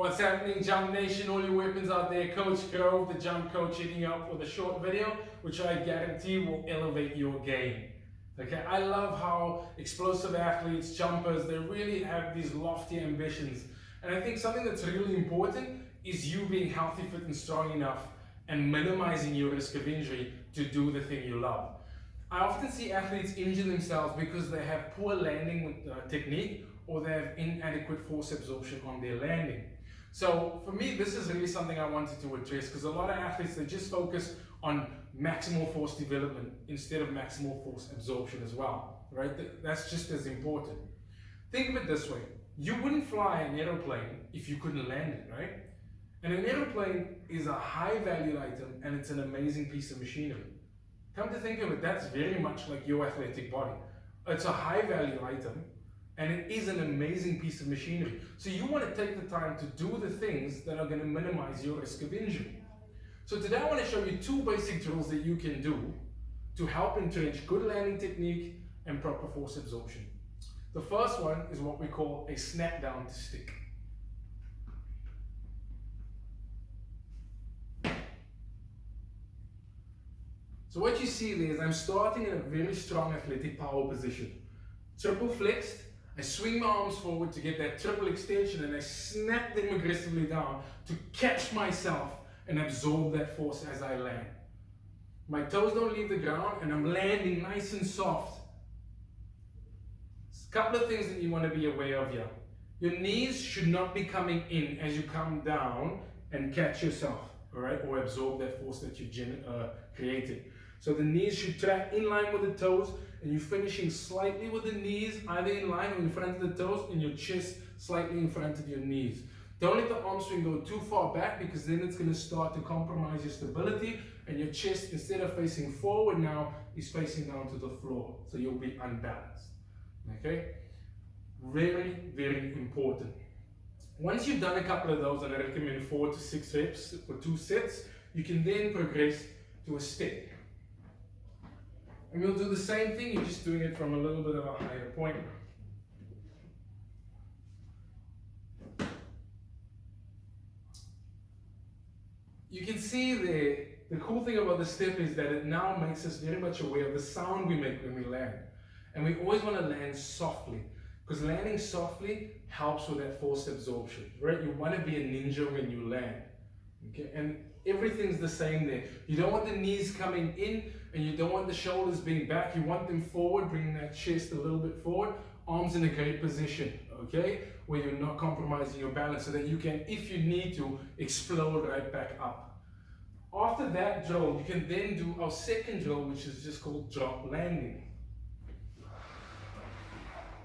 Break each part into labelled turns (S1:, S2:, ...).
S1: What's happening, Jump Nation? All your weapons out there. Coach Grove, the Jump Coach, hitting you up with a short video, which I guarantee will elevate your game. Okay, I love how explosive athletes, jumpers, they really have these lofty ambitions. And I think something that's really important is you being healthy, fit, and strong enough and minimizing your risk of injury to do the thing you love. I often see athletes injure themselves because they have poor landing technique or they have inadequate force absorption on their landing. So for me, this is really something I wanted to address because a lot of athletes, they just focus on maximal force development instead of maximal force absorption as well, right? That's just as important. Think of it this way. You wouldn't fly an aeroplane if you couldn't land it, right? And an aeroplane is a high value item and it's an amazing piece of machinery. Come to think of it, that's very much like your athletic body. It's a high value item and it is an amazing piece of machinery. So you want to take the time to do the things that are going to minimize your risk of injury. So today I want to show you two basic drills that you can do to help entrench good landing technique and proper force absorption. The first one is what we call a snap down to stick. So what you see there is I'm starting in a very strong athletic power position. Triple flexed, I swing my arms forward to get that triple extension and I snap them aggressively down to catch myself and absorb that force as I land. My toes don't leave the ground and I'm landing nice and soft. A couple of things that you want to be aware of here. Your knees should not be coming in as you come down and catch yourself, all right, or absorb that force that you've created. So the knees should track in line with the toes and you're finishing slightly with the knees, either in line or in front of the toes, and your chest slightly in front of your knees. Don't let the arm swing go too far back because then it's going to start to compromise your stability and your chest, instead of facing forward now, is facing down to the floor. So you'll be unbalanced. Okay? Very, very important. Once you've done a couple of those, and I recommend 4 to 6 reps for 2 sets, you can then progress to a step. And we'll do the same thing, you're just doing it from a little bit of a higher point. You can see there, the cool thing about the step is that it now makes us very much aware of the sound we make when we land. And we always want to land softly, because landing softly helps with that force absorption, right? You want to be a ninja when you land, okay? And everything's the same there. You don't want the knees coming in and you don't want the shoulders being back. You want them forward, bringing that chest a little bit forward, arms in a great position, okay? Where you're not compromising your balance so that you can, if you need to, explode right back up. After that drill, you can then do our second drill, which is just called drop landing.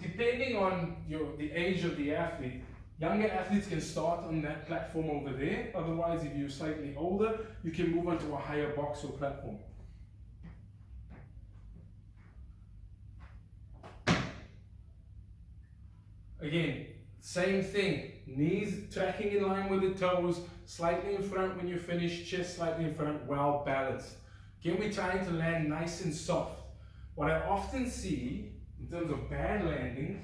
S1: Depending on the age of the athlete, younger athletes can start on that platform over there. Otherwise, if you're slightly older, you can move onto a higher box or platform. Again, same thing. Knees tracking in line with the toes, slightly in front when you finish, chest slightly in front, well balanced. Again, we're trying to land nice and soft. What I often see in terms of bad landings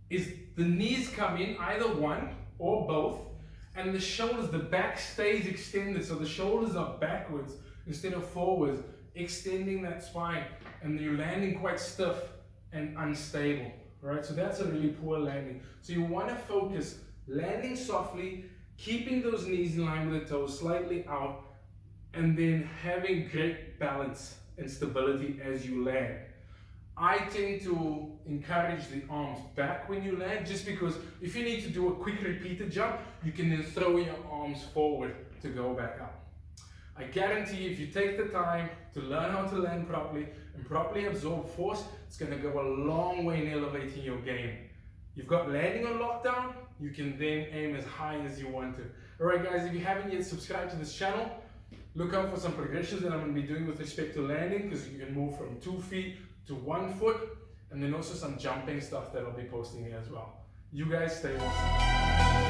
S1: is the knees come in, either one or both, and the shoulders, the back stays extended, so the shoulders are backwards instead of forwards, extending that spine, and you're landing quite stiff and unstable, right? So that's a really poor landing. So you want to focus landing softly, keeping those knees in line with the toes slightly out, and then having great balance and stability as you land. I tend to encourage the arms back when you land, just because if you need to do a quick repeated jump, you can then throw your arms forward to go back up. I guarantee you, if you take the time to learn how to land properly and properly absorb force, it's going to go a long way in elevating your game. You've got landing on lockdown, you can then aim as high as you want to. Alright guys, if you haven't yet subscribed to this channel, look out for some progressions that I'm going to be doing with respect to landing, because you can move from 2 feet to 1 foot, and then also some jumping stuff that I'll be posting here as well. You guys stay awesome.